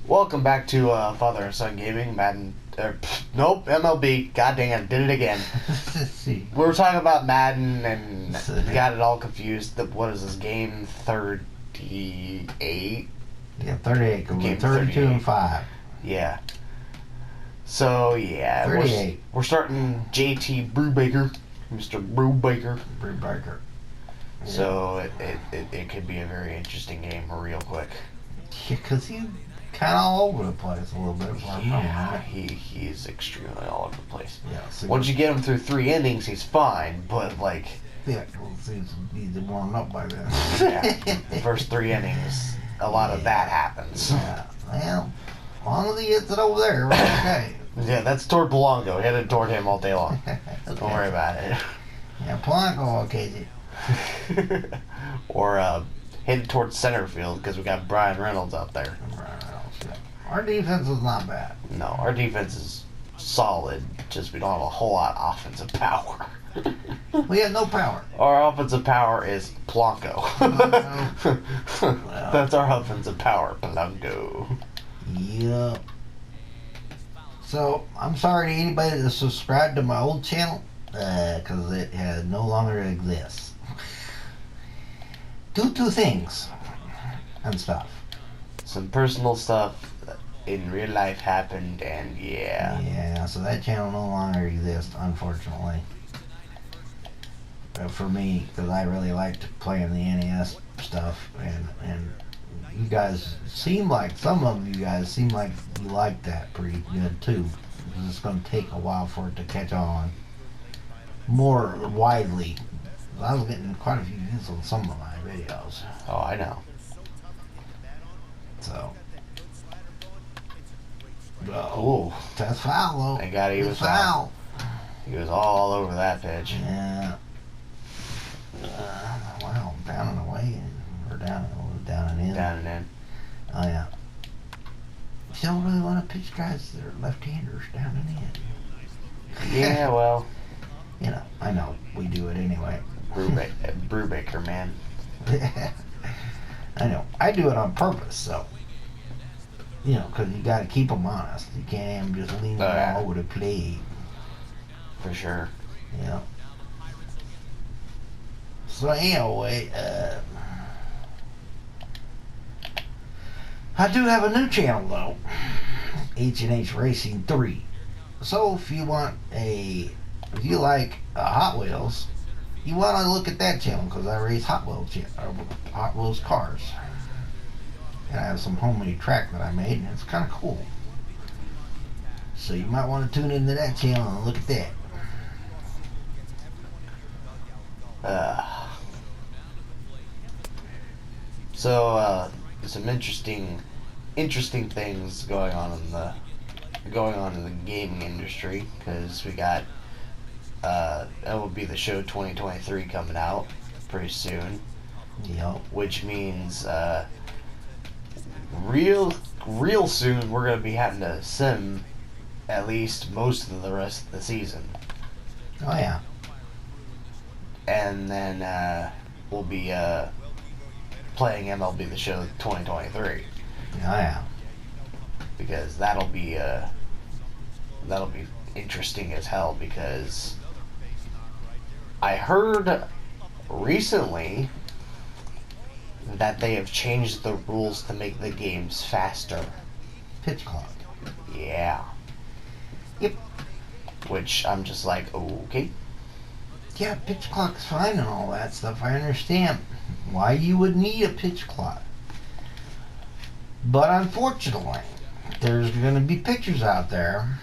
Welcome back to Father and Son Gaming, Madden. Nope, MLB. God dang it, did it again. We were talking about Madden and got it all confused. What is this, game 38? Yeah, 38. Game 32 and 5. Yeah. So, yeah. 38. We're starting JT Brubaker. Mr. Brubaker. Brubaker. Yeah. So, it could be a very interesting game real quick. Yeah, because he's kind of all over the place a little bit. Yeah, he's extremely all over the place. Yeah. So once you get him through 3 innings, he's fine, but like... Yeah, he's warmed up by then. Yeah, the first 3 innings, a lot of that happens. Yeah, well, as long as he gets it over there, we're okay. Yeah, that's toward Polanco. Hit it toward him all day long. Okay. Don't worry about it. Yeah, Polanco, okay. Or hit it towards center field because we got Brian Reynolds out there. Our defense is not bad. No, our defense is solid, just we don't have a whole lot of offensive power. We have no power. Our offensive power is Polanco. That's our offensive power, Polanco. Yep. So, I'm sorry to anybody that subscribed to my old channel, because it no longer exists. Due to things and stuff. Some personal stuff in real life happened, and yeah. Yeah, so that channel no longer exists, unfortunately. For me, because I really liked playing the NES stuff, and you guys seem like, some of you guys seem like you like that pretty good too. It's going to take a while for it to catch on more widely. I was getting quite a few views on some of my videos. Oh, I know. So. Oh, that's foul though. I got it. He was foul. He was all over that pitch. Yeah. Wow, down and away, or down and in. Down and in. Oh yeah. You don't really want to pitch guys that are left-handers down and in. Yeah, well. You know, I know we do it anyway. Brubaker, man. I know. I do it on purpose, so. You know, because you got to keep them honest. You can't have them just leaning all over the plate. For sure. Yeah. So anyway, I do have a new channel though, H&H Racing 3. So if you like Hot Wheels, you want to look at that channel because I race Hot Wheels cars. And I have some homemade track that I made, and it's kind of cool. So you might want to tune into that channel and look at that. So some interesting things going on in the gaming industry, because we got MLB The Show 2023 coming out pretty soon. Yep. Which means real soon we're gonna be having to sim at least most of the rest of the season. Oh yeah. And then we'll be playing MLB The Show 2023. Oh yeah. Because that'll be interesting as hell, because I heard recently that they have changed the rules to make the games faster. Pitch clock. Yeah. Yep. Which I'm just like, okay. Yeah, pitch clock's fine and all that stuff. I understand why you would need a pitch clock. But unfortunately, there's going to be pitchers out there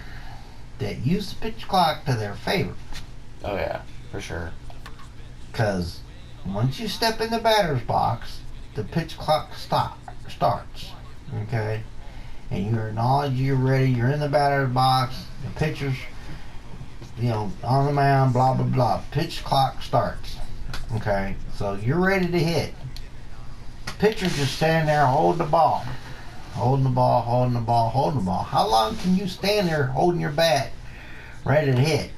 that use the pitch clock to their favor. Oh yeah, for sure. Because once you step in the batter's box, the pitch clock starts. Okay? And you acknowledge you're ready, you're in the batter's box, the pitcher's, on the mound, blah, blah, blah. Pitch clock starts. Okay? So you're ready to hit. Pitcher just standing there holding the ball. Holding the ball, holding the ball, holding the ball. How long can you stand there holding your bat ready to hit?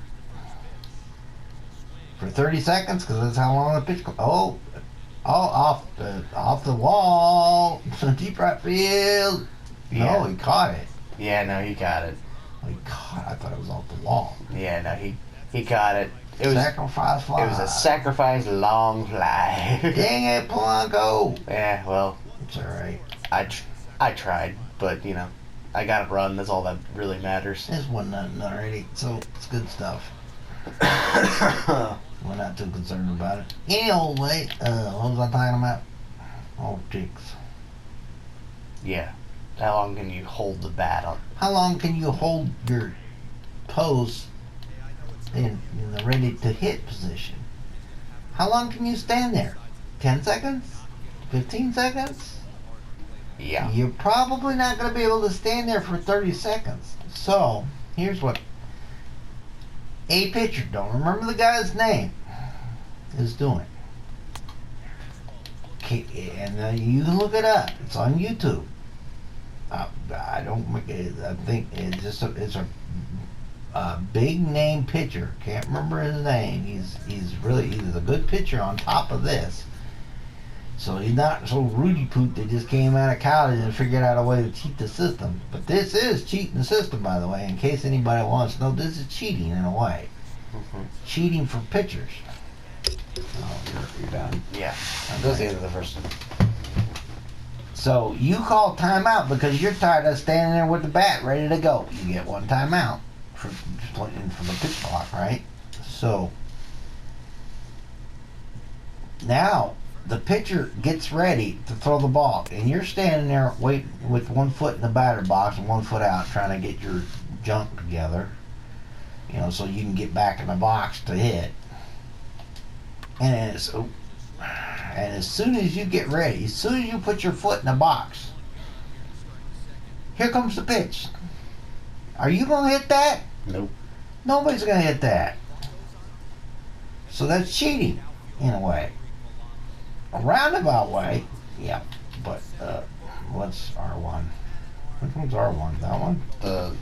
For 30 seconds? Because that's how long the pitch clock. Off the wall. Deep right field. No, he caught it. Yeah, no, he got it. He caught. I thought it was off the wall. Yeah, no, he caught it. It was sacrifice fly. It was a sacrifice long fly. Dang it, Polanco. Yeah, well, it's all right. I tried, but you know, I got to run. That's all that really matters. This wasn't nothing already, so it's good stuff. We're not too concerned about it. Any old way. What was I talking about? Oh, chicks. Yeah. How long can you hold the bat on? How long can you hold your pose in the ready to hit position? How long can you stand there? 10 seconds? 15 seconds? Yeah. You're probably not going to be able to stand there for 30 seconds. So, here's what a pitcher, don't remember the guy's name, is doing. And you can look it up. It's on YouTube. I think it's a big name pitcher. Can't remember his name. He's a good pitcher on top of this. So he's not so Rudy Poot that just came out of college and figured out a way to cheat the system. But this is cheating the system, by the way. In case anybody wants to know, this is cheating in a way. Mm-hmm. Cheating for pitchers. Oh, you're done. Yeah. That was the end of the first one. So you call timeout because you're tired of standing there with the bat ready to go. You get one timeout for the pitch clock, right? So now the pitcher gets ready to throw the ball, and you're standing there waiting with 1 foot in the batter box and 1 foot out, trying to get your junk together, so you can get back in the box to hit. And as soon as you get ready, as soon as you put your foot in the box, here comes the pitch. Are you going to hit that? Nope. Nobody's going to hit that. So that's cheating, in a way. A roundabout way, yeah. But what's R1? Which one's R1? That one? The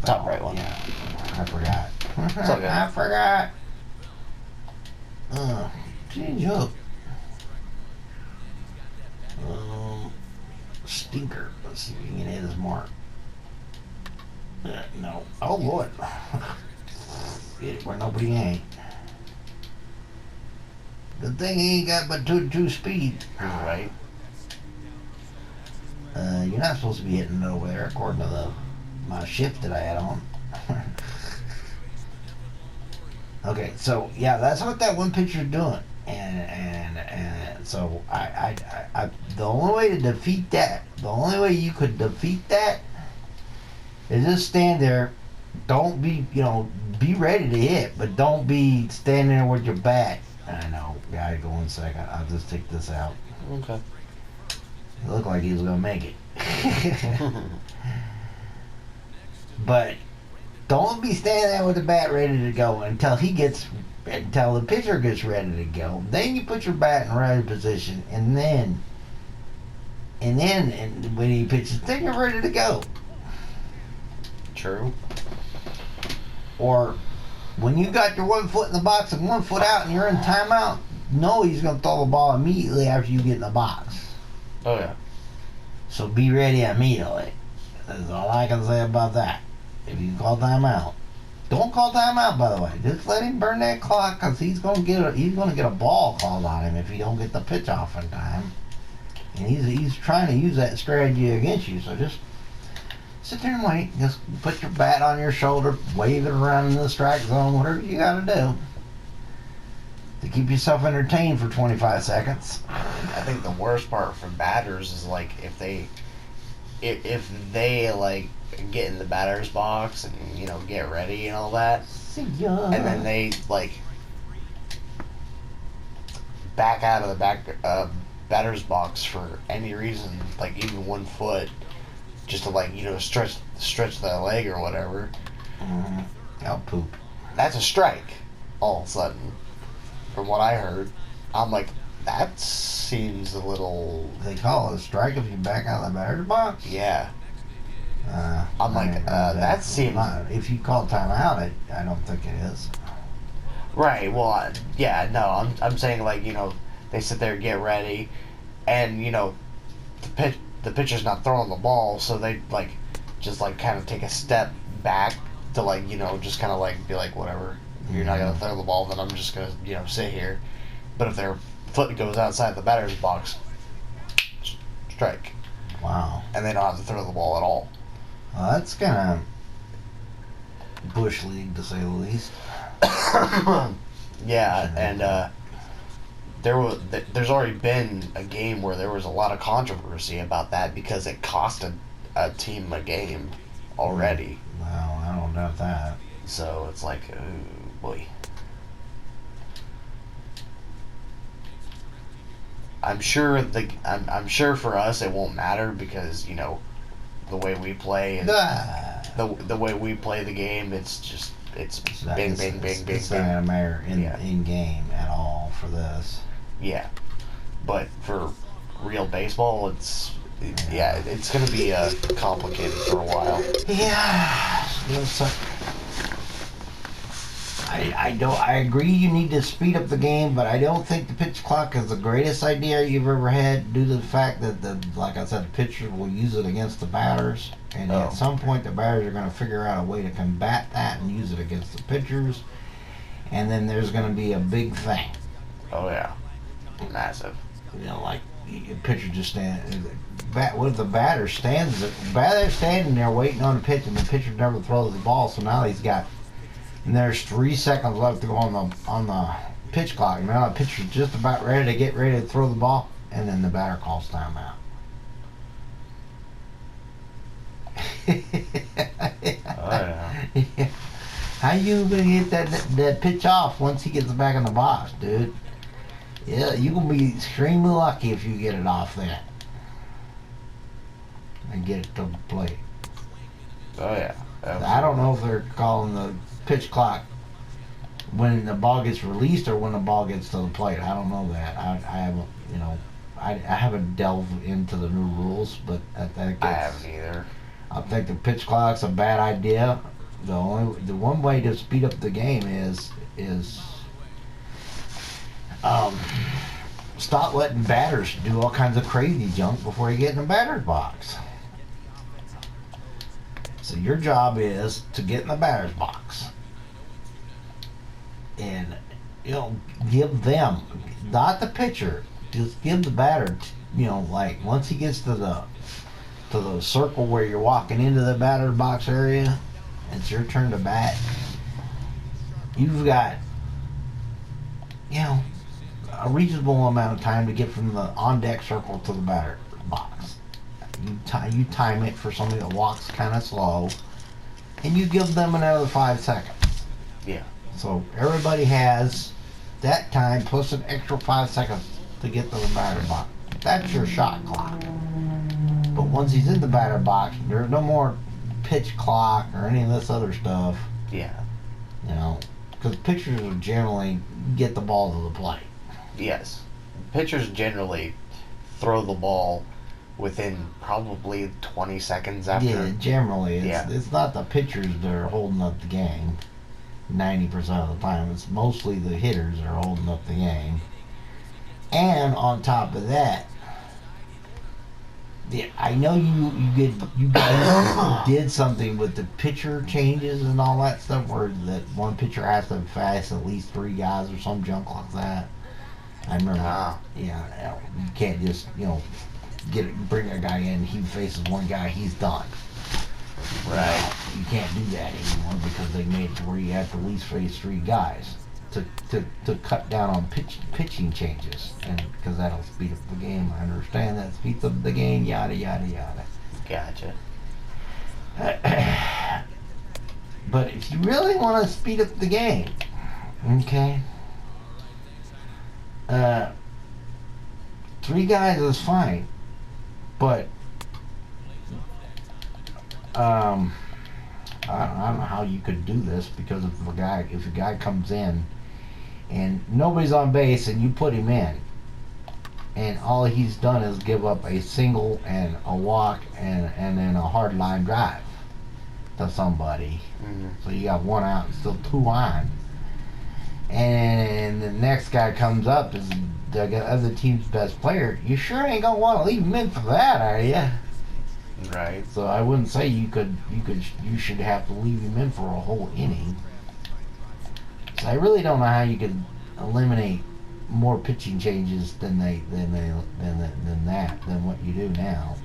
top right one. Yeah, I forgot. It's all good. I forgot. Change up. Stinker. Let's see if we can hit his mark. No. Oh, Lord. Hit it where nobody ain't. Good thing he ain't got but 2 speed. Right. You're not supposed to be hitting it over there according to my shift that I had on. Okay, so yeah, that's what that one pitcher's doing, and so I the only way to defeat that, the only way you could defeat that, is just stand there. Don't be, be ready to hit, but don't be standing there with your bat. I know, gotta go 1 second. I'll just take this out. Okay. It looked like he was gonna make it, but. Don't be standing there with the bat ready to go until the pitcher gets ready to go. Then you put your bat in right position, and then when he pitches, then you're ready to go. True. Or when you got your 1 foot in the box and 1 foot out, and you're in timeout, no, he's gonna throw the ball immediately after you get in the box. Oh yeah. So be ready immediately. That's all I can say about that. If you call timeout, don't call timeout. By the way, just let him burn that clock, because he's gonna get a ball called on him if he don't get the pitch off in time. And he's trying to use that strategy against you. So just sit there and wait. Just put your bat on your shoulder, wave it around in the strike zone, whatever you got to do to keep yourself entertained for 25 seconds. I think the worst part for batters is like if they like get in the batter's box and get ready and all that, See ya. and then they like back out of the batter's box for any reason, like even 1 foot, just to stretch the leg or whatever. I'll poop. That's a strike. All of a sudden, from what I heard, I'm like, that seems a little. They call it a strike if you back out of the batter's box. Yeah. I'm like, that seems. If you call timeout, I don't think it is. Right. Well, yeah. No, I'm saying like they sit there, get ready, and the the pitcher's not throwing the ball, so they like just like kind of take a step back to like just kind of like be like whatever. If you're not gonna throw the ball, then I'm just gonna sit here. But if their foot goes outside the batter's box, strike. Wow. And they don't have to throw the ball at all. Well, that's kind of bush league to say the least. Yeah, and there's already been a game where there was a lot of controversy about that because it cost a team a game already. Well, I don't doubt that. So it's like, oh boy. I'm sure I'm sure for us it won't matter because the way we play and the way we play the game, it's bing bing bing bing. It's not gonna matter in game at all for this. Yeah, but for real baseball, it's gonna be complicated for a while. Yeah, I agree you need to speed up the game, but I don't think the pitch clock is the greatest idea you've ever had due to the fact that like I said, the pitchers will use it against the batters, and at some point the batters are going to figure out a way to combat that and use it against the pitchers, and then there's going to be a big thing. Oh yeah, massive. Like the pitcher just what if the batter stands? The batter's standing there waiting on the pitch, and the pitcher never throws the ball, so now he's got. And there's 3 seconds left to go on the pitch clock. Now the pitcher's just about ready to throw the ball, and then the batter calls timeout. Oh yeah. How you gonna get that pitch off once he gets back in the box, dude? Yeah, you gonna be extremely lucky if you get it off there and get it to the plate. Oh yeah. Absolutely. I don't know if they're calling the pitch clock when the ball gets released or when the ball gets to the plate. I don't know that. I haven't delved into the new rules, but I haven't either. I think the pitch clock's a bad idea. The one way to speed up the game is stop letting batters do all kinds of crazy junk before you get in the batter's box. So your job is to get in the batter's box and give them, not the pitcher, just give the batter, like once he gets to the circle where you're walking into the batter's box area, it's your turn to bat. You've got a reasonable amount of time to get from the on deck circle to the batter's box. You time it for somebody that walks kind of slow, and you give them another 5 seconds. Yeah. So everybody has that time plus an extra 5 seconds to get to the batter box. That's your shot clock. But once he's in the batter box, there's no more pitch clock or any of this other stuff. Yeah. Because pitchers will generally get the ball to the plate. Yes. Pitchers generally throw the ball within probably 20 seconds after. Yeah, generally. It's not the pitchers that are holding up the game 90% of the time. It's mostly the hitters that are holding up the game. And on top of that, I know you guys did something with the pitcher changes and all that stuff, where that one pitcher has to face at least 3 guys or some junk like that. I remember. Yeah, you can't just bring a guy in, he faces one guy, he's done. Right. You can't do that anymore because they made it to where you have to at least face 3 guys to cut down on pitching changes, and because that'll speed up the game. I understand that speeds up the game, yada yada yada. Gotcha. But if you really want to speed up the game, okay, 3 guys is fine, but I don't know how you could do this, because if a guy comes in and nobody's on base and you put him in, and all he's done is give up a single and a walk and then a hard line drive to somebody, so you got 1 out and still 2 on, and the next guy comes up, is the other team's best player, you sure ain't gonna want to leave him in for that, are you? Right. So I wouldn't say you should have to leave him in for a whole inning. So I really don't know how you could eliminate more pitching changes than what you do now.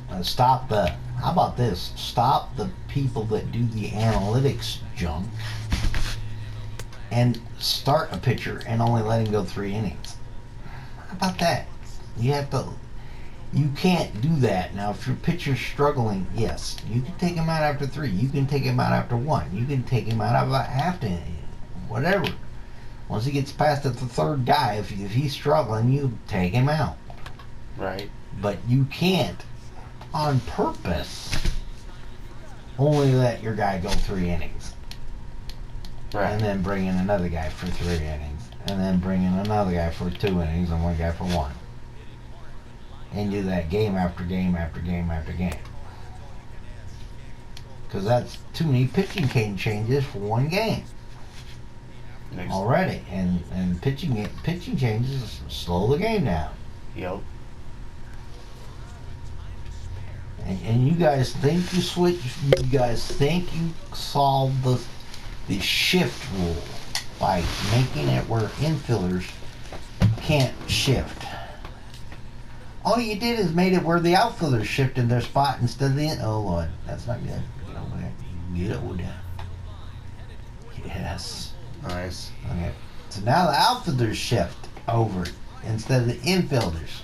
How about this? Stop the people that do the analytics junk and start a pitcher and only let him go 3 innings. How about that? You can't do that. Now, if your pitcher's struggling, yes, you can take him out after 3. You can take him out after 1. You can take him out after whatever. Once he gets past the 3rd guy, if he's struggling, you take him out. Right. But you can't, on purpose, only let your guy go 3 innings. Right. And then bring in another guy for 3 innings. And then bring in another guy for 2 innings and one guy for 1. And do that game after game after game after game. Because that's too many pitching changes for one game already. And pitching changes slow the game down. Yep. And you guys think you switch? You guys think you solved the shift rule by making it where infielders can't shift? All you did is made it where the outfielders shifted their spot instead of the... Oh, Lord. That's not good. Get over there. Get over there. Yes. Nice. Okay. So now the outfielders shift over instead of the infielders.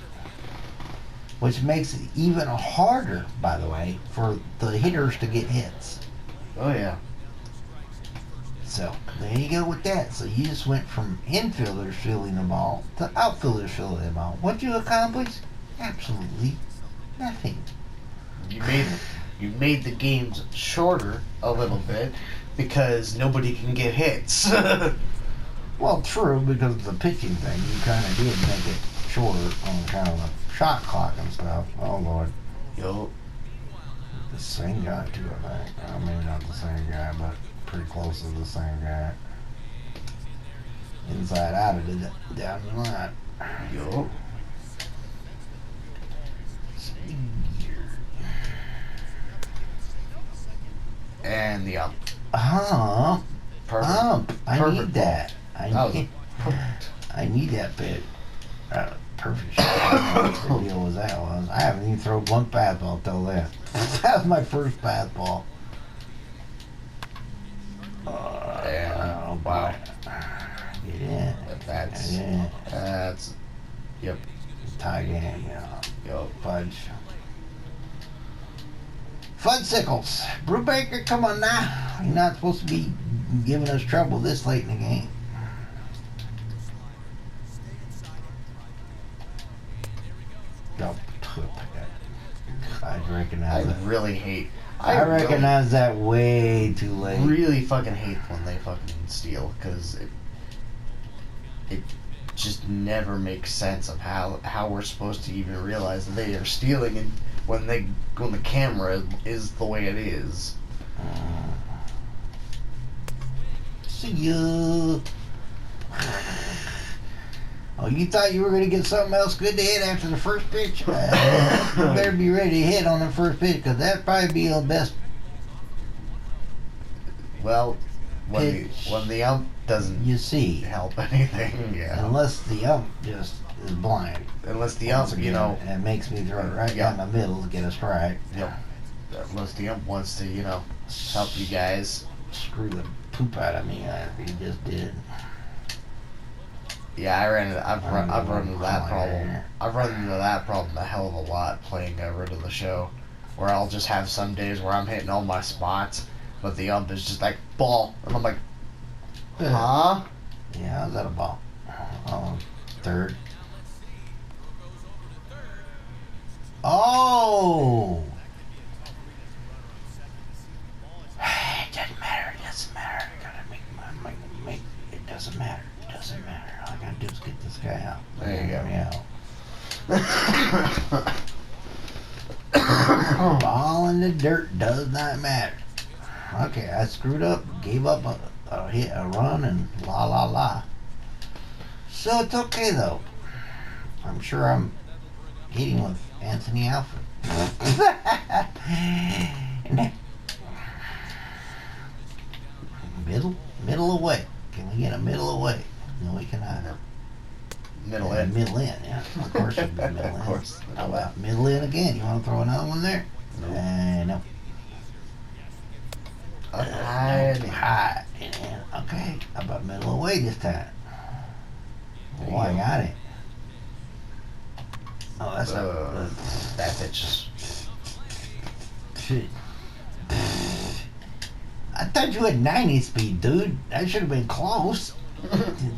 Which makes it even harder, by the way, for the hitters to get hits. Oh, yeah. So, there you go with that. So you just went from infielders fielding the ball to outfielders fielding the ball. What'd you accomplish? Absolutely nothing. You made the games shorter a little bit because nobody can get hits. Well, true, because of the pitching thing, you kind of did make it shorter on kind of the shot clock and stuff. Oh, Lord. Yo. The same guy, too, I think. I mean, not the same guy, but pretty close to the same guy. Inside out of it, down the line. Yo. And the ump. Perfect. I need that. Perfect. I need that bit. Perfect shot. What the deal was that was? I haven't even thrown one fastball till then. That was my first fastball. And wow. Yeah. That's yep. Tie game, yeah. Yo. Fudge. Sickles. Brubaker, come on now. You're not supposed to be giving us trouble this late in the game. Oh, I recognize it. I recognize that way too late. Really fucking hate when they fucking steal, because it just never makes sense of how we're supposed to even realize that they are stealing, and when the camera is the way it is. See ya. Oh, you thought you were going to get something else good to hit after the first pitch? You better be ready to hit on the first pitch, because that'd probably be the best. Well, when the ump doesn't help anything, yeah. Unless the ump just is blind. Unless the ump, and it makes me throw it right down the middle to get a strike. Yep. Unless the ump wants to, help you guys. Screw the poop out of me. He just did. Yeah, I've run into that problem. I've run into that problem a hell of a lot playing Rid of the Show, where I'll just have some days where I'm hitting all my spots, but the ump is just like, ball, and I'm like, huh? Yeah, how's that a ball? Oh, third. Oh! It doesn't matter. It doesn't matter. I gotta make. It doesn't matter. It doesn't matter. All I gotta do is get this guy out. There you go. Ball in the dirt does not matter. Okay, I screwed up. Gave up a hit, a run, and la la la. So it's okay though. I'm sure I'm hitting with Anthony Alfred. Middle away. Can we get a middle away? No, we cannot. Middle in. Middle in, yeah. Of course it'd be middle in. Of course. How about middle in again? You want to throw another one there? No. High. Okay. How about middle away this time? Oh, I got it. Oh, that's not. That pitch. Shit. I thought you had 90 speed, dude. That should have been close.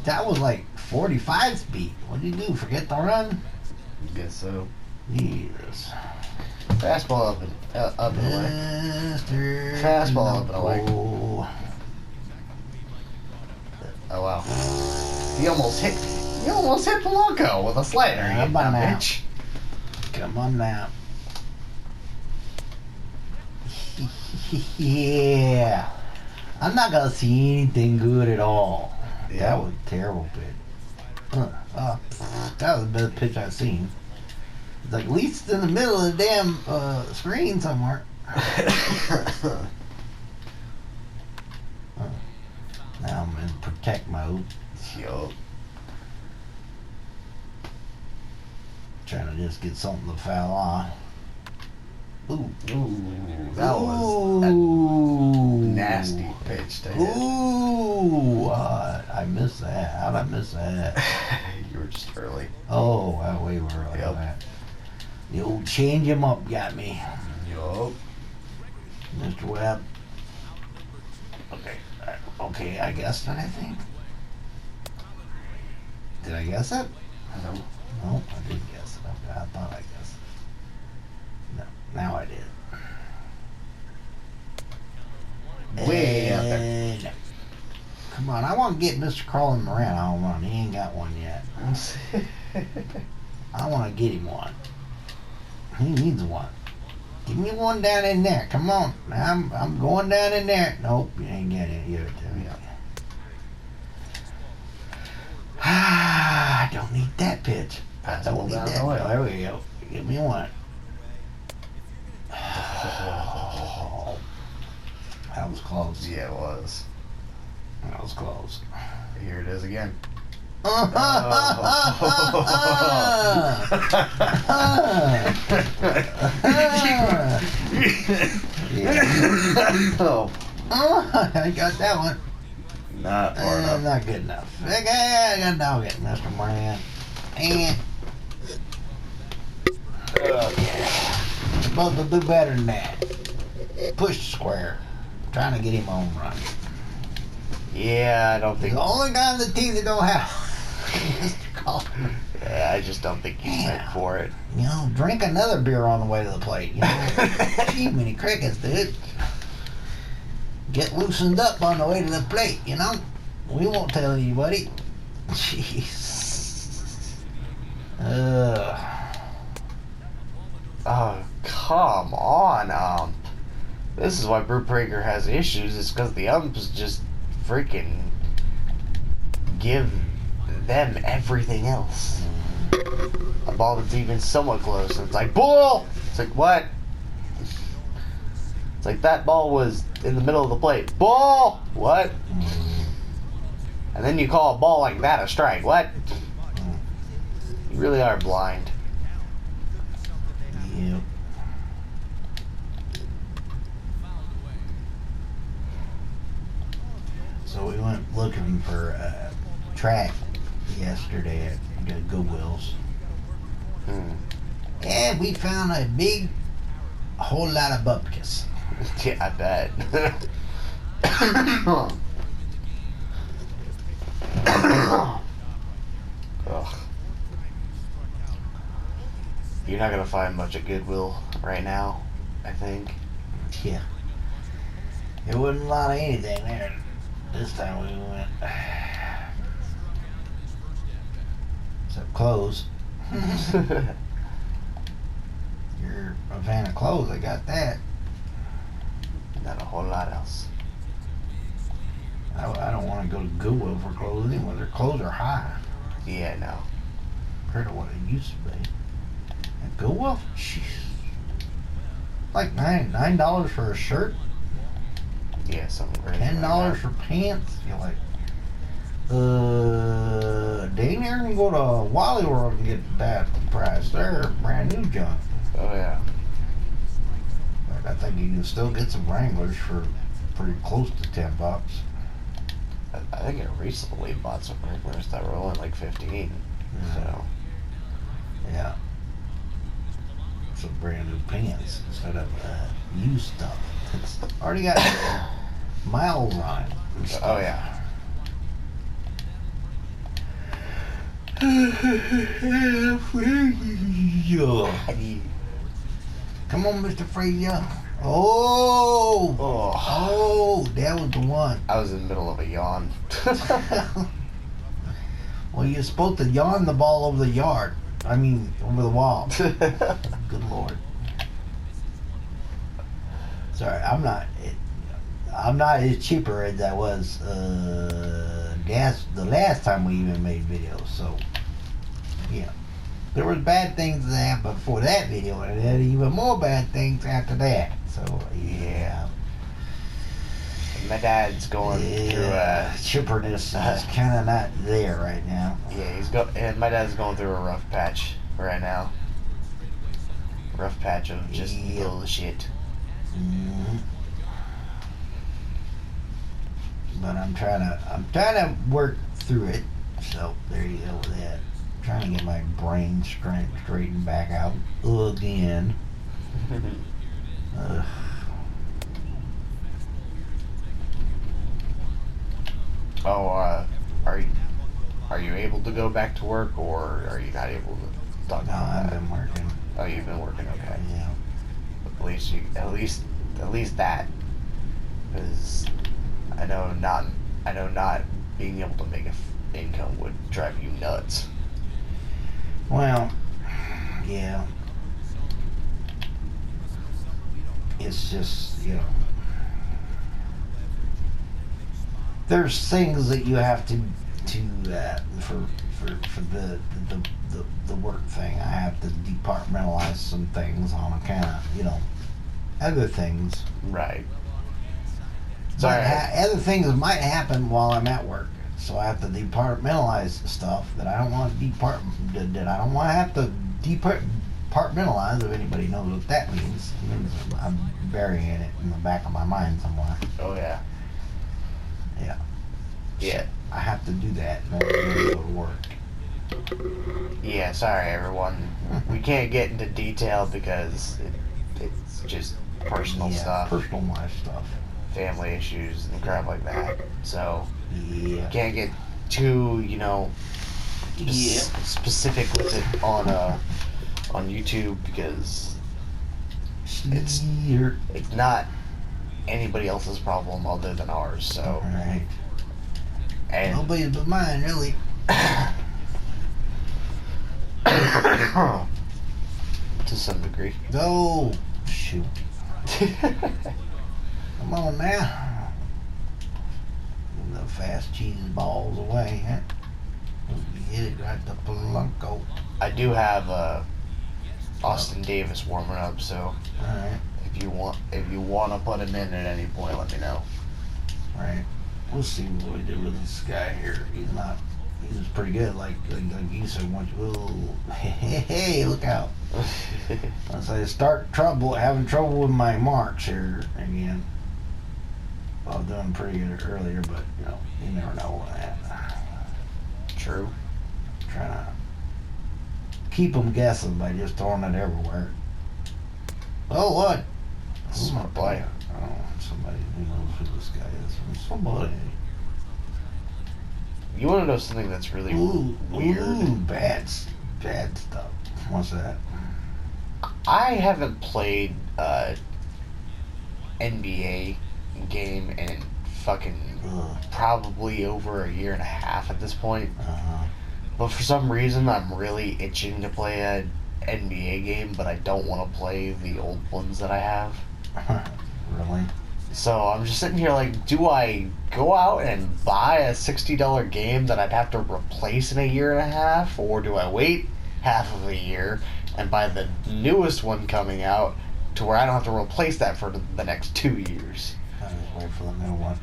That was like 45 speed. What did you do? Forget the run? Guess so. Jesus. Fastball up and away. Mr. Fastball up and away. Pinocchio. Oh wow. He almost hit Polanco with a slider. How about now? Bitch. Come on now. Yeah. I'm not gonna see anything good at all. Yeah. That was a terrible pitch. That was the best pitch I've seen. It's like at least in the middle of the damn screen somewhere. Now I'm in protect mode. Yup. Trying to just get something to foul on. Ooh. That was a nasty pitch to hit. Ooh. I missed that. How'd I miss that? You were just early. Oh, wow, we were early on that. The old change him up got me. Yup. Mr. Webb. Okay, I guessed it, I think. Did I guess it? No. No, I didn't guess it. Okay, I thought I guessed it. No, now I did. Way up there. And come on, I want to get Mr. Carlin Moran on one. He ain't got one yet. I want to get him one. He needs one. Give me one down in there. Come on. I'm going down in there. Nope, you ain't getting it. Give it to me. I don't need that pitch. I don't need that. Oh, there we go. Give me one. Oh, that was close. Yeah, it was. That was close. Here it is again. I got that one. Not far enough. Not good enough. Okay, I got dog it, Mr. Moran. And supposed to do better than that. Push the square. Trying to get him on run. Yeah, I don't think. The only guy on the team that don't have Mr. Collins. Yeah, I just don't think he's meant for it. You know, drink another beer on the way to the plate. You know, too many crickets, dude. Get loosened up on the way to the plate. You know, we won't tell anybody. Jeez. Oh, come on, This is why Brute Breaker has issues. It's because the umps just freaking give them everything else. A ball that's even somewhat close, and it's like, bull! It's like, what? It's like, that ball was in the middle of the plate. Ball! What? And then you call a ball like that a strike. What? You really are blind. Yep. So we went looking for a track yesterday at Goodwill's. And we found a whole lot of bupkis. Yeah, I bet. Ugh. You're not gonna find much at Goodwill right now, I think. Yeah. There wasn't a lot of anything there. This time we went. Except clothes. You're a fan of clothes, I got that. Not a whole lot else. I don't want to go to Goodwill for clothes anymore. Their clothes are high Yeah, no. compared to what it used to be. At Goodwill, jeez, like $9 for a shirt, Yeah, something crazy. $10 for pants. You're like, dang near can go to Wally World and get that price. They're brand new junk. Oh yeah. But I think you can still get some Wranglers for pretty close to $10. I think I recently bought some Wranglers that were only like 15. So Yeah. Some brand new pants instead of used stuff. It's already got miles on it. And stuff. oh yeah. Come on, Mr. Frazier. Oh! Oh, that was the one. I was in the middle of a yawn. Well, you're supposed to yawn the ball over the yard. I mean, over the wall. Good Lord. Sorry, I'm not as cheaper as I was the last time we even made videos. So, yeah. There was bad things that happened before that video, and then even more bad things after that. So, yeah. My dad's going through chipperness is kind of not there right now. Yeah, and my dad's going through a rough patch right now. Rough patch of just bullshit. Mm-hmm. But I'm trying to work through it. So there you go with that. Trying to get my brain straightened back out again. Are you able to go back to work, or are you not able to talk about that? I've been working. Oh, you've been working, okay. Yeah. At least that, because I know not being able to make income would drive you nuts. Well, yeah. It's just, there's things that you have to for the work thing. I have to departmentalize some things on account of, other things. Right. Sorry. Other things might happen while I'm at work. So I have to departmentalize stuff that I don't want to that I don't want to have to departmentalize. If anybody knows what that means, it means I'm burying it in the back of my mind somewhere. Oh yeah. Yeah. Yeah. So I have to do that in order to go to work. Yeah. Sorry, everyone. We can't get into detail because it's just personal stuff. Personal life stuff. Family issues and crap like that. So yeah, can't get too specific with it on YouTube because it's not anybody else's problem other than ours. So right, and nobody's but mine, really. To some degree. Oh shoot. Come on now. The fast cheese balls away, huh? You hit it right to Polanco. I do have Austin Davis warming up, so Alright. if you want to put him in at any point, let me know. Right. We'll see what we do with this guy here. He was pretty good. Like you said, once hey, look out. Once I start having trouble with my marks here again. I was doing pretty good earlier, but you never know that. True. Trying to keep them guessing by just throwing it everywhere. Oh, what? Smart play. Oh, somebody who knows who this guy is. Somebody. You want to know something that's really weird? Ooh, bad stuff. What's that? I haven't played NBA game in fucking probably over a year and a half at this point. But for some reason, I'm really itching to play a NBA game, but I don't want to play the old ones that I have. Really? So I'm just sitting here like, do I go out and buy a $60 game that I'd have to replace in a year and a half, or do I wait half of a year and buy the newest one coming out to where I don't have to replace that for the next 2 years? I just wait for the new one.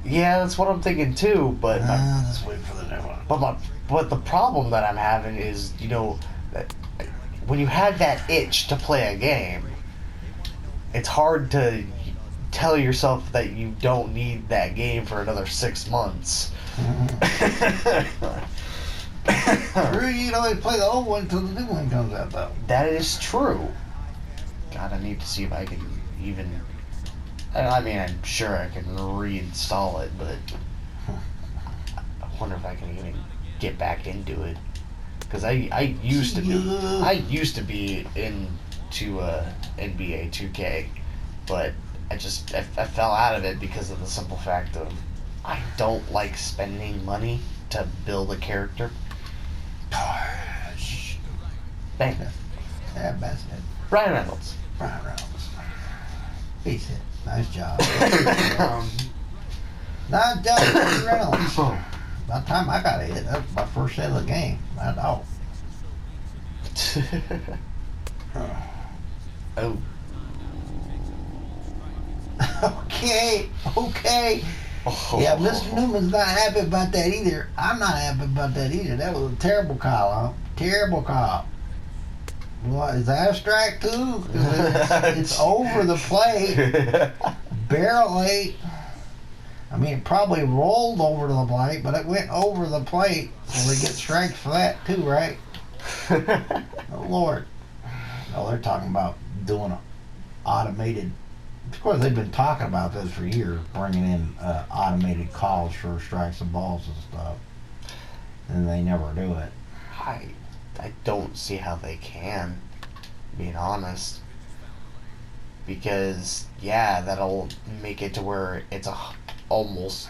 Yeah, that's what I'm thinking too. But Just wait for the new one. but the problem that I'm having is, that when you have that itch to play a game, it's hard to tell yourself that you don't need that game for another 6 months. True, you can always play the old one until the new one comes out, though. That is true. God, I need to see if I can even. I mean, I'm sure I can reinstall it, but I wonder if I can even get back into it. Because I used to be into NBA 2K, but I fell out of it because of the simple fact of I don't like spending money to build a character. Gosh. Bang. Yeah, that's it. Ryan Reynolds. Ryan Reynolds. He's it. Nice job. Nice job, Ryan Reynolds. By the time I got it, that was my first set of the game. My dog. Oh. Okay. Yeah, Mr. Newman's not happy about that either. I'm not happy about that either. That was a terrible call, huh? Terrible call. What, is that a strike too? It's over the plate. Barely. I mean, it probably rolled over to the plate, but it went over the plate. So they get strikes for that too, right? Oh, Lord. Oh, they're talking about doing an automated. Of course, they've been talking about this for years, bringing in automated calls for strikes and balls and stuff. And they never do it. I don't see how they can, being honest. Because, yeah, that'll make it to where it's almost,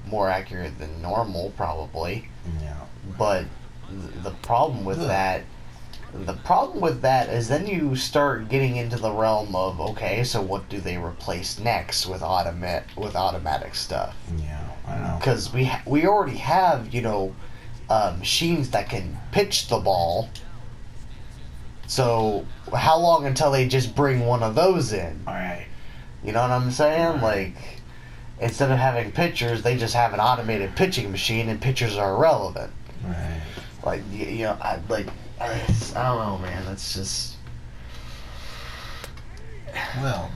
more accurate than normal, probably. Yeah. But the problem with that is then you start getting into the realm of, okay, so what do they replace next with automatic stuff? Yeah, I know. Because we already have, machines that can pitch the ball. So how long until they just bring one of those in? All right. You know what I'm saying? Like, instead of having pitchers, they just have an automated pitching machine, and pitchers are irrelevant. Right. Like, I don't know, man. That's just. Well,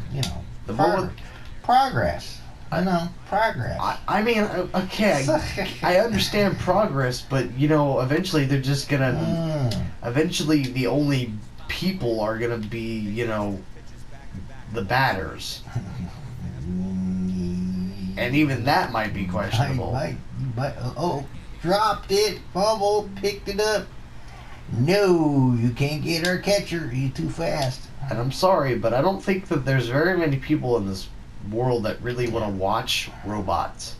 The progress. I know, progress. I mean, okay, I understand progress, but eventually they're just gonna. Eventually, the only people are gonna be, the batters, and even that might be questionable. Dropped it, fumbled, picked it up. No, you can't get our catcher. He's too fast. And I'm sorry, but I don't think that there's very many people in this world that really want to watch robots.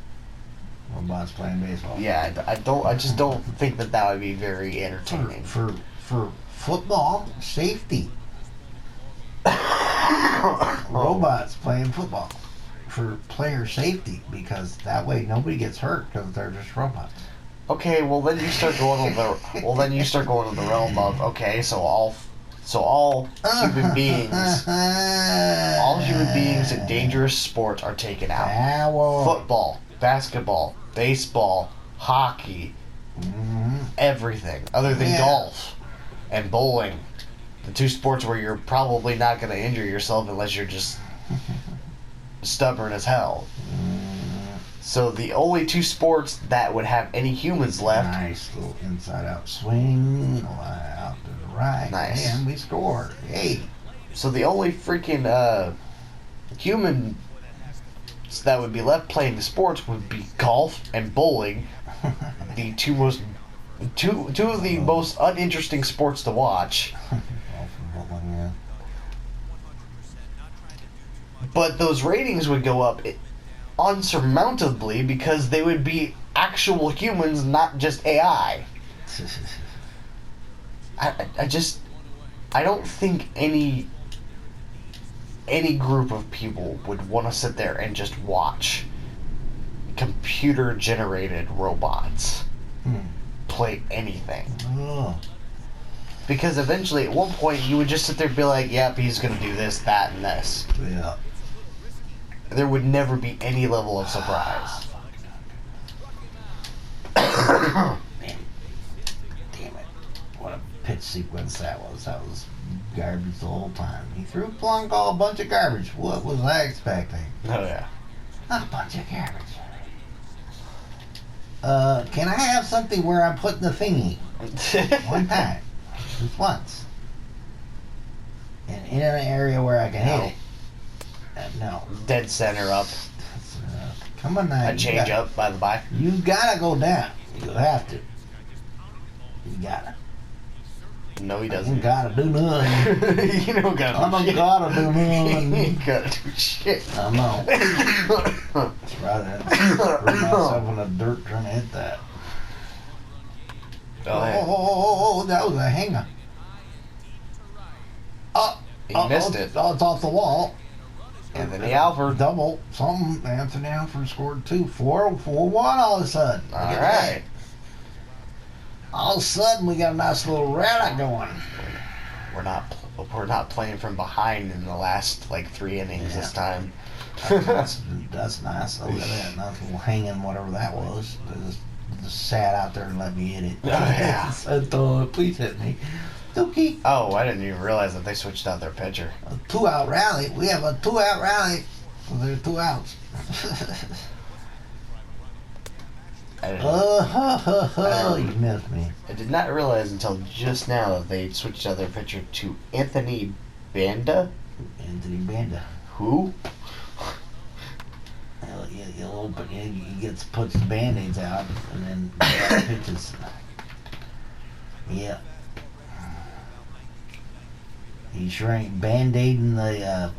Robots playing baseball. Yeah, I just don't think that would be very entertaining. For football safety. Robots playing football for player safety, because that way nobody gets hurt because they're just robots. Okay, well then you start going to the realm of, okay, so all human beings in dangerous sports are taken out. Football, basketball, baseball, hockey, everything other than golf and bowling. The two sports where you're probably not going to injure yourself unless you're just stubborn as hell. So the only two sports that would have any humans left. Nice little inside-out swing, out to the right, nice. And we scored. Hey. So the only freaking humans that would be left playing the sports would be golf and bowling, the two of the most uninteresting sports to watch. But those ratings would go up unsurmountably because they would be actual humans, not just AI. I don't think any any group of people would want to sit there and just watch computer-generated robots play anything. Oh. Because eventually, at one point, you would just sit there and be like, yep, he's going to do this, that, and this. Yeah. There would never be any level of surprise. Man. Damn it. What a pitch sequence that was. That was garbage the whole time. He threw Plunk all a bunch of garbage. What was I expecting? Oh, yeah. A bunch of garbage. Can I have something where I'm putting the thingy? One time. Just once. And in an area where I can hit it. No. Dead center up. Come on now. A change up, by the by. You gotta go down. You have to. You gotta. No, he You doesn't. gotta do nothing. You don't gotta I do shit. don't gotta do You nothing. ain't gotta do shit. I know. That's right. I threw myself in the dirt trying to hit that. Oh, that was a hanger. He missed it. Oh, it's off the wall. Anthony Alford. Double. Something. Anthony Alford scored 2. 4-1 all of a sudden. All right. All of a sudden, we got a nice little rally going. We're not playing from behind in the last like 3 innings this time. That's nice. Look at that. Nice little hanging, whatever that was. They just sat out there and let me hit it. Oh, yeah. Said, please hit me. Dookie. Oh, I didn't even realize that they switched out their pitcher. A 2-out rally. We have a 2-out rally. Well, there are 2 outs. You missed me. I did not realize until just now that they switched out their pitcher to Anthony Banda. Anthony Banda. Who? He puts the band-aids out and then pitches. Yeah. He sure ain't band-aiding the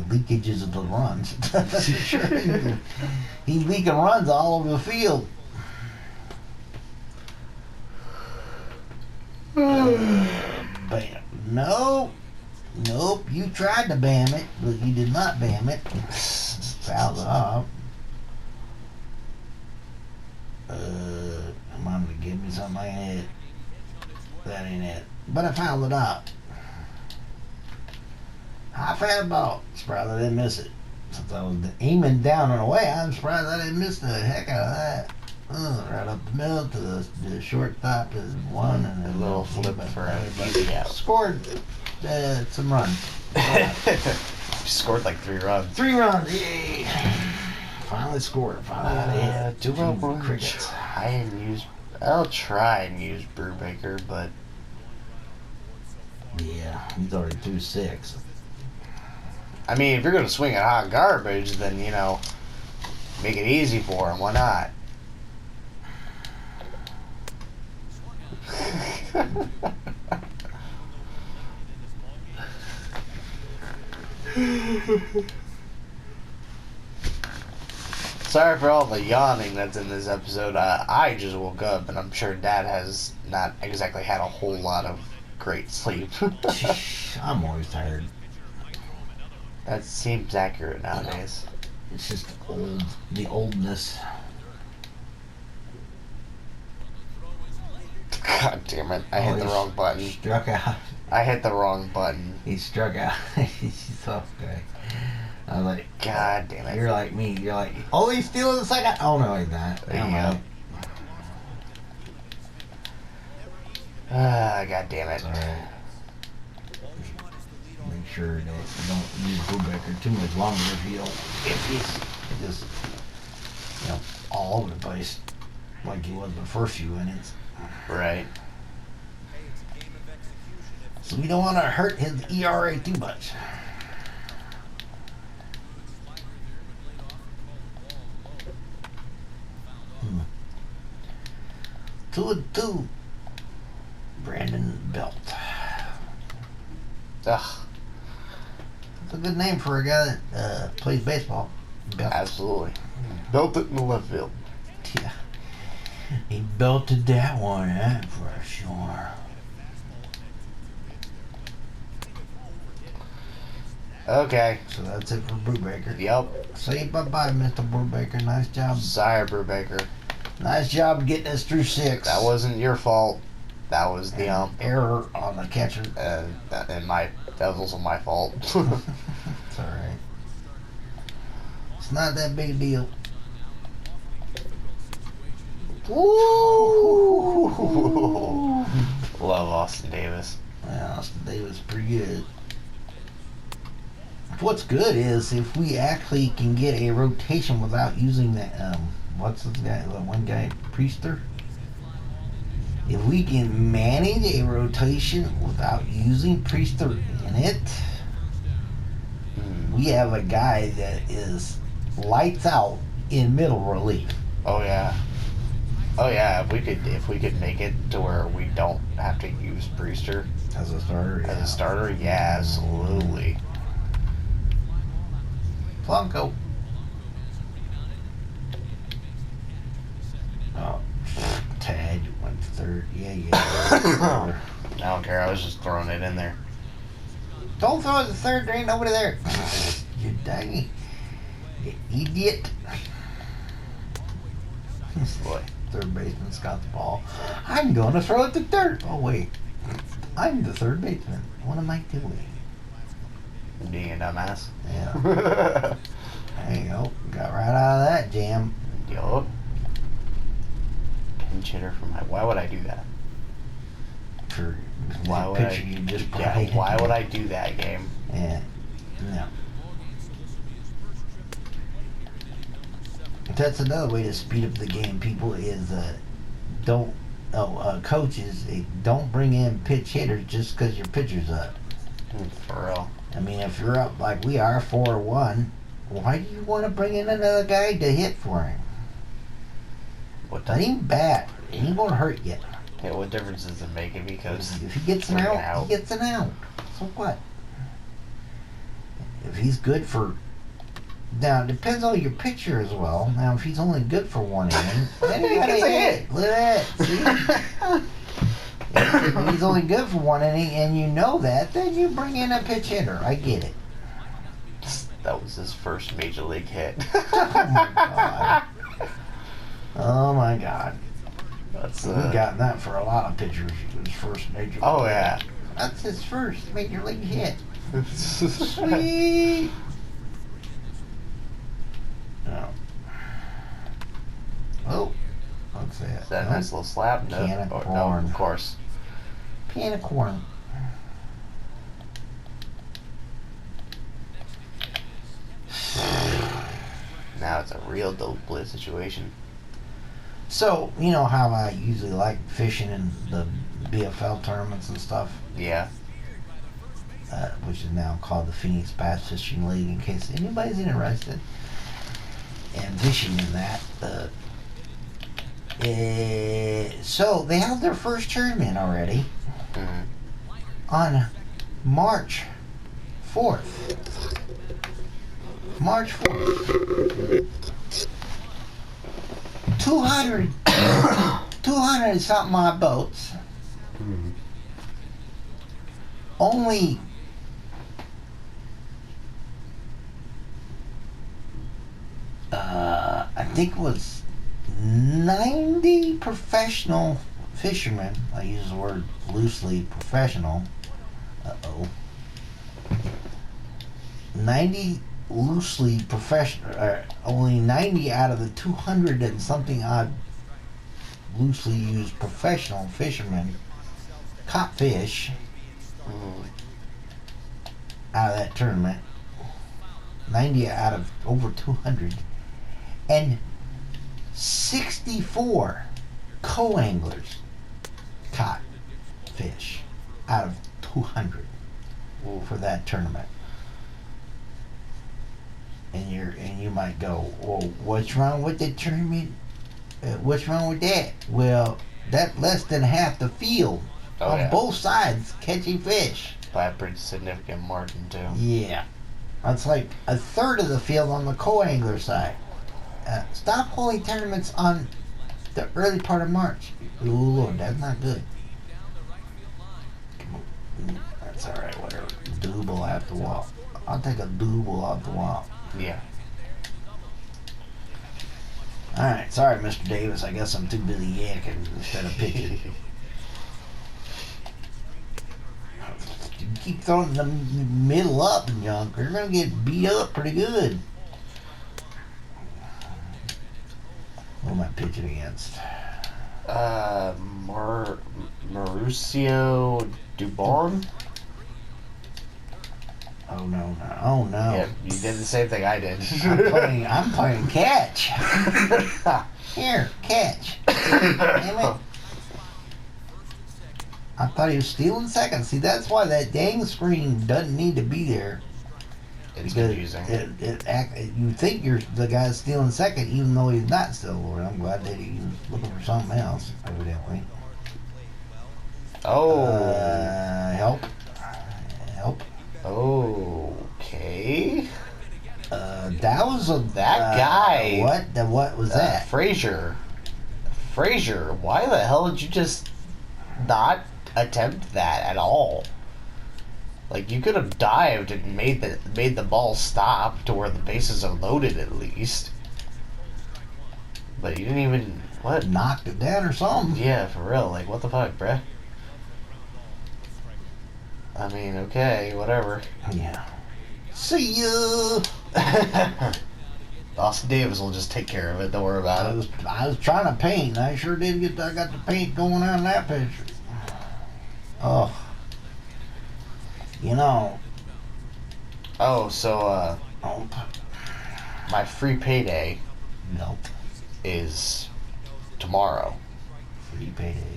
leakages of the runs. He's leaking runs all over the field. Bam. Nope. You tried to bam it, but you did not bam it. Fouled it off. Come on, give me something I can hit. That ain't it. But I fouled it off. High fat ball. Surprised I didn't miss it. Since I was aiming down and away, I'm surprised I didn't miss the heck out of that. Right up the middle to the shortstop is one, and A little flip for a easy out. Scored some runs. Scored like 3 runs. 3 runs, yay! Finally scored. Finally got a hit. 2 runs. Crickets. I'll try and use Brubaker, but Yeah, he's already 2-6. I mean, if you're gonna swing at hot garbage, then make it easy for him. Why not? Sorry for all the yawning that's in this episode. I just woke up, and I'm sure Dad has not exactly had a whole lot of great sleep. I'm always tired. That seems accurate nowadays. It's just the oldness. God damn it. I hit the wrong button. Struck out. I hit the wrong button. He struck out. He's tough guy. I was like, God damn it. You're like me. You're like, oh, he's stealing the second. Oh, no, he's not. There you go. God damn it. Alright. Make sure that you don't use Brubaker too much longer if he's just, all over the place like he was the first few innings. Right. So we don't want to hurt his ERA too much. Hmm. 2-2. Brandon Belt. Ugh. That's a good name for a guy that plays baseball. Belt. Absolutely. Built it in the left field. Yeah. He belted that one, for sure. Okay. So that's it for Brubaker. Yep. Say bye-bye, Mr. Brubaker. Nice job. Sorry, Brubaker. Nice job getting us through 6. That wasn't your fault. That was the error on the catcher. And that was also my fault. It's alright. It's not that big a deal. Woo! Love Austin Davis. Yeah, Austin Davis is pretty good. What's good is if we actually can get a rotation without using that, what's this guy, the one guy, Priester? If we can manage a rotation without using Priester in it, we have a guy that is lights out in middle relief. Oh yeah. Oh yeah, if we could make it to where we don't have to use Priester As a starter, yeah, absolutely. Blanco. Oh, Tad went to third. Yeah. I don't care. I was just throwing it in there. Don't throw it to third. There ain't nobody there. You dang you idiot. Boy. Third baseman's got the ball. I'm going to throw it to third. Oh, wait. I'm the third baseman. What am I doing? Being a dumbass. Yeah. There you go. Got right out of that jam. Yup. Pinch hitter for my... Why would I do that? For Why would picture I... you just Yeah, played. why would I do that game? Yeah. No. That's another way to speed up the game, people, is coaches, don't bring in pitch hitters just because your pitcher's up. For real. I mean, if you're up like we are, 4-1, why do you want to bring in another guy to hit for him? What Not even bat. It ain't going to hurt you. Yeah, what difference does it make it? Because If he gets an out, he gets an out. So what? If he's good for... Now, it depends on your pitcher as well. Now, if he's only good for one inning, then he got a hit. Look at that. See? If he's only good for one inning and you know that, then you bring in a pitch hitter. I get it. that was his first major league hit. Oh, my God. Oh, my God. That's We've gotten that for a lot of pitchers. His first major league Oh, yeah. hit. That's his first major league hit. Sweet. No. Oh, what's that? Is that a nice little slap? No, Can of no, corn. of course. Can of corn. Now it's a real dope blitz situation. So, you know how I usually like fishing in the BFL tournaments and stuff? Yeah. Which is now called the Phoenix Bass Fishing League, in case anybody's interested in fishing in that. So, they held their first tournament already on March 4th. March 4th. 200 something odd boats. Only I think it was 90 professional fishermen. I use the word loosely, professional. 90 loosely professional, only 90 out of the 200 and something odd loosely used professional fishermen caught fish out of that tournament. 90 out of over 200, and 64 co-anglers caught fish out of 200 for that tournament. And you might go, well, what's wrong with the tournament? What's wrong with that? Well, that's less than half the field on both sides catching fish. By a pretty significant margin too. Yeah, that's like a third of the field on the co-angler side. Stop holding tournaments on the early part of March. Oh Lord, that's not good. That's all right. Whatever. Doob will have to I'll take a double off the wall. Yeah. All right, sorry, Mr. Davis. I guess I'm too busy yakking instead of pitching. You keep throwing the middle up and junk, you're gonna get beat up pretty good. What am I pitching against? Mauricio Dubon. Oh no! Oh no! Yeah, you did the same thing I did. I'm playing catch. Here, catch. Damn it! I thought he was stealing second. See, that's why that dang screen doesn't need to be there. It's confusing. You think you're the guy stealing second, even though he's not still. I'm glad that he was looking for something else, evidently. Oh. Help. Help. Okay. That was that guy. What was that? Frazier, why the hell did you just not attempt that at all? Like, you could have dived and made the ball stop to where the bases are loaded at least. But you didn't even knocked it down or something. Yeah, for real. Like, what the fuck, bruh? I mean, okay, whatever. Yeah. See ya. Austin Davis will just take care of it. Don't worry about it. I was trying to paint. I sure did I got the paint going on that picture. Oh. You know. Oh, so, my free payday. Nope. Is tomorrow. Free payday?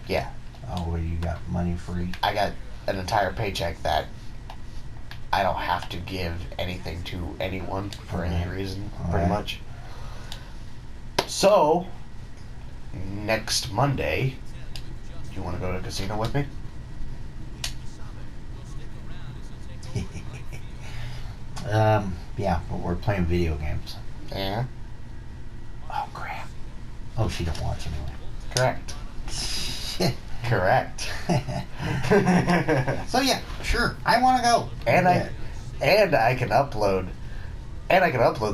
Yeah. Oh, well, you got money free? I got an entire paycheck that I don't have to give anything to anyone for any reason, pretty much. So, next Monday, you want to go to a casino with me? Yeah, but we're playing video games. Yeah. Oh, crap. Oh, she don't watch anyway. Correct. Correct. So yeah, sure. I want to go. And I can upload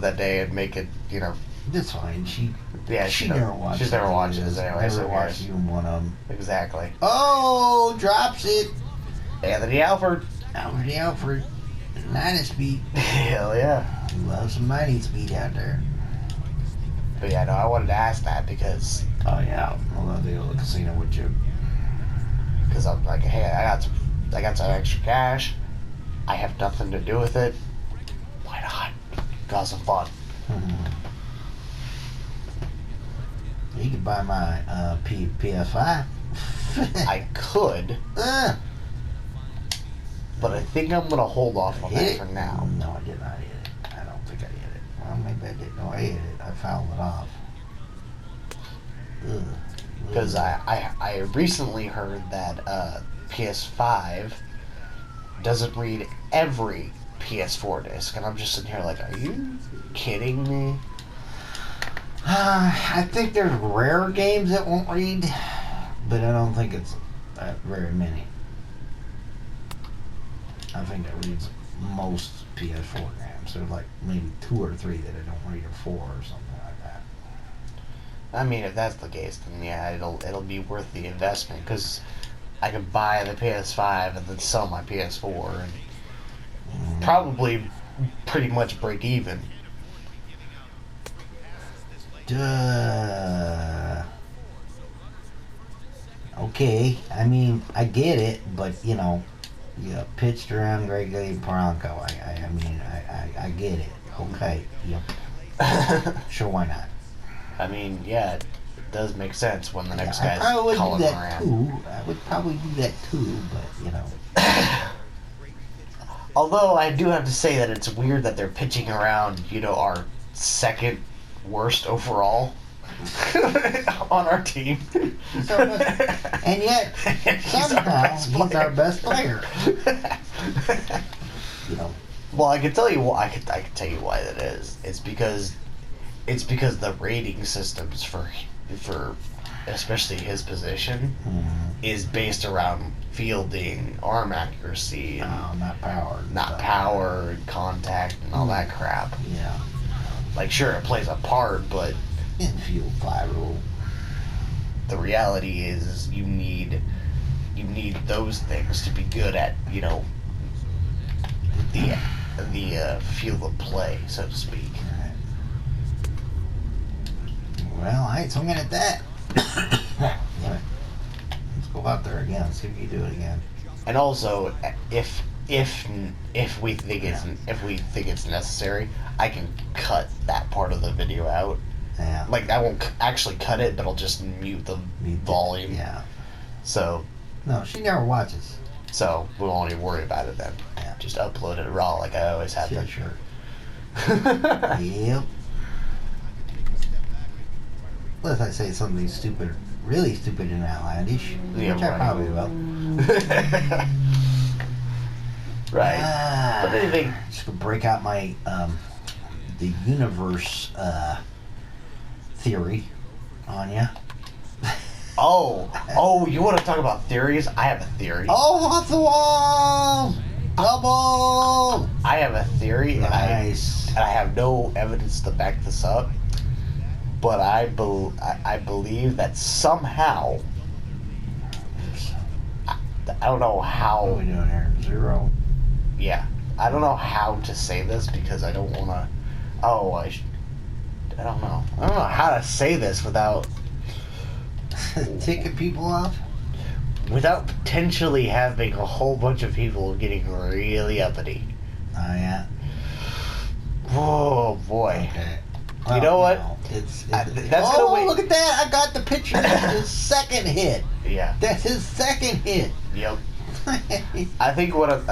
that day and make it, you know. That's fine. She never watches. She's never watched it anyway. Never watched even one of them. Exactly. Oh, drops it. Anthony Alford. Anthony Alford. 90 speed. Hell yeah. Love some 90 speed out there. But yeah, no, I wanted to ask that because. Oh yeah, I'll go to the casino with you. Because I'm like, hey, I got some extra cash. I have nothing to do with it. Why not? Got some fun. You could buy my PS5. I could. But I think I'm going to hold off on that for now. No, I did not hit it. I don't think I hit it. Well, maybe I didn't. No, I hit it. I fouled it off. Because I recently heard that PS5 doesn't read every PS4 disc. And I'm just sitting here like, are you kidding me? I think there's rare games that won't read. But I don't think it's very many. I think it reads most PS4 games. There's like maybe 2 or 3 that it don't read, or 4 or something like that. I mean, if that's the case, then yeah, it'll be worth the investment because I can buy the PS5 and then sell my PS4 and probably pretty much break even. Okay, I mean, I get it, but you know, pitched around Gregory Polanco. I mean, I get it. Okay, yep. Sure, why not? I mean, yeah, it does make sense when the next I guy's would calling do that around. too. I would probably do that too, but you know. Although I do have to say that it's weird that they're pitching around, you know, our second worst overall on our team. And yet, somehow, he's our best player. You know. Well, I can tell you why. I can tell you why that is. It's because the rating systems for especially his position is based around fielding, arm accuracy, and not power. not power and contact and all that crap. Yeah. Like, sure, it plays a part, but Infield fly rule. the reality is you need those things to be good at, you know, the field of play, so to speak. Well, I ain't swinging at that. Let's go out there again. See if you do it again. And also, if we think it's necessary, I can cut that part of the video out. Yeah. Like, I won't actually cut it, but I'll just mute the volume. Yeah. So. No, she never watches. So we won't even worry about it then. Yeah. Just upload it raw like I always have to. Sure. Yep. Unless I say something stupid, really stupid and outlandish, yeah, which I probably will. Right. But anything. Just gonna break out my the universe theory on ya. Oh, you want to talk about theories? I have a theory. Oh, off the wall! Double! I have a theory, Nice. and I have no evidence to back this up, but I believe that somehow, I don't know how. What are we doing here? 0. Yeah, I don't know how to say this because I don't want to. I don't know. I don't know how to say this without ticking people off? Without potentially having a whole bunch of people getting really uppity. Oh, yeah. Oh, boy. Okay. You know what? No, it's that's gonna wait. Look at that! I got the picture. That's his second hit. Yeah. That's his second hit. Yep. I think what I'm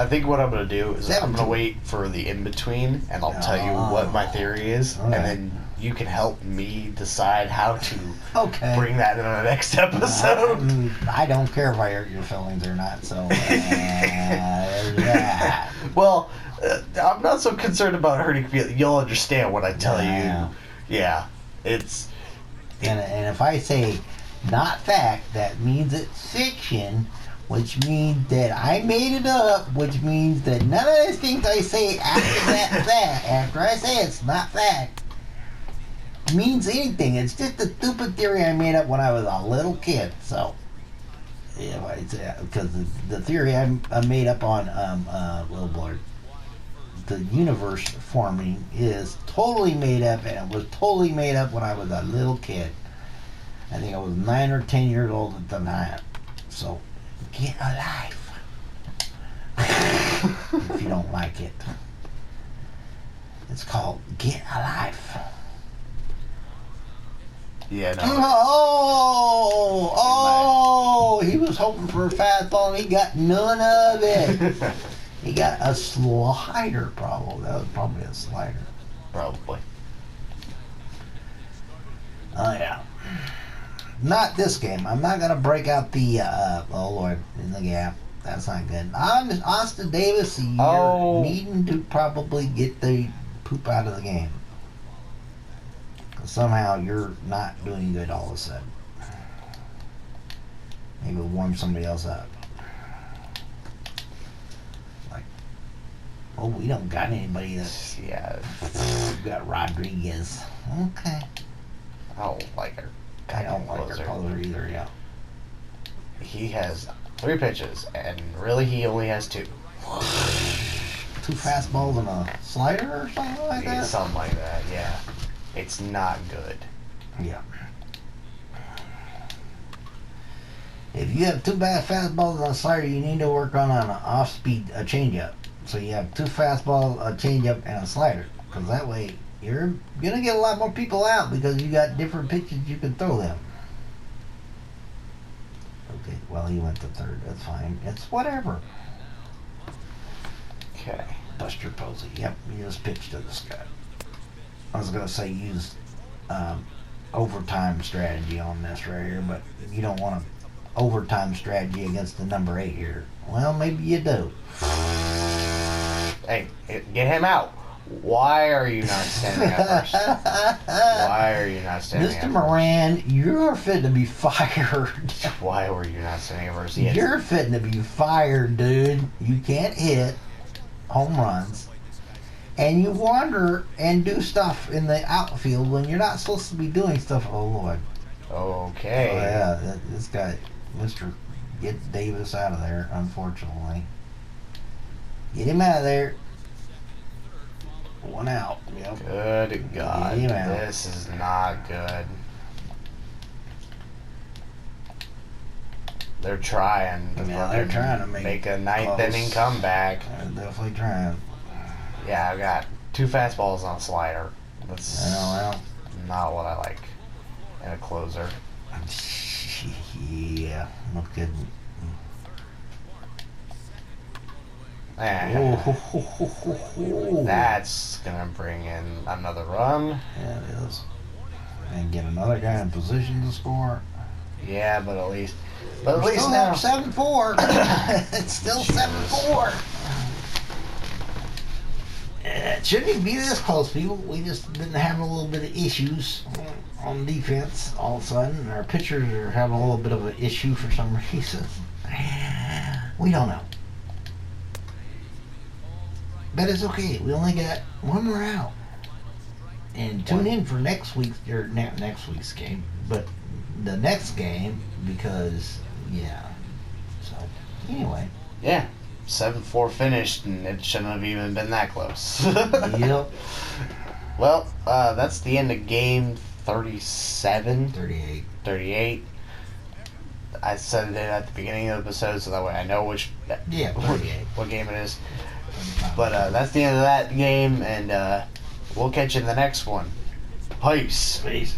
gonna do is I'm gonna wait for the in between, and I'll tell you what my theory is, and then you can help me decide how to bring that in the next episode. I don't care if I hurt your feelings or not. So there's that. Well, I'm not so concerned about hurting feelings. You'll understand when I tell you. Yeah, it's. And if I say not fact, that means it's fiction. Which means that I made it up, which means that none of these things I say after I say it's not fact, means anything. It's just a stupid theory I made up when I was a little kid. So, yeah, because the theory I made up on, little boy, the universe forming is totally made up, and it was totally made up when I was a little kid. I think I was 9 or 10 years old at the time. So, get a life. If you don't like it. It's called Get a Life. Yeah, no. He was hoping for a fastball and he got none of it. He got a slider, probably. That was probably a slider. Probably. Oh, yeah. Not this game. I'm not going to break out the, oh Lord, in the gap. That's not good. Austin Davis, you're needing to probably get the poop out of the game. Somehow you're not doing good all of a sudden. Maybe warm somebody else up. Like, we don't got anybody that's... Yeah. We've got Rodriguez. Okay. I don't like her. I don't like her closer either, yeah. He has 3 pitches, and really he only has 2. 2 fastballs and a slider or something like that? Something like that, yeah. It's not good. Yeah. If you have 2 bad fastballs and a slider, you need to work on an off-speed changeup. So you have 2 fastballs, a changeup, and a slider. Because that way, you're going to get a lot more people out because you got different pitches you can throw them. Okay, well, he went to third. That's fine. It's whatever. Okay. Buster Posey. Yep, you just pitched to this guy. I was going to say use overtime strategy on this right here, but you don't want an overtime strategy against the number 8 here. Well, maybe you do. Hey, get him out. Why are you not standing up first? Why are you not standing Mr. up Moran, you're fit to be fired. first? Why were you not standing up first? Yes. You're fit to be fired, dude. You can't hit home runs. And you wander and do stuff in the outfield when you're not supposed to be doing stuff. Oh, Lord. Okay. Oh, yeah. This guy, get Davis out of there, unfortunately. Get him out of there. One out. Yep. Good God. Get him out. This is not good. They're trying to, they're trying to make a ninth close. Inning comeback. They're definitely trying. Yeah, I've got 2 fastballs on a slider. That's not what I like in a closer. Yeah, no kidding. That's gonna bring in another run. Yeah, it is. And get another guy in position to score. Yeah, but at least Still now 7-4. It's still 7-4. It shouldn't even be this close, people. We just been having a little bit of issues on defense all of a sudden. Our pitchers are having a little bit of an issue for some reason. We don't know. But it's okay. We only got one more out. And tune in for next week's game, but the next game, because So anyway. Yeah. 7-4 finished, and it shouldn't have even been that close. Yep. Well, that's the end of game 37. 38. I said it at the beginning of the episode, so that way I know what game it is. But that's the end of that game, and we'll catch you in the next one. Peace. Peace.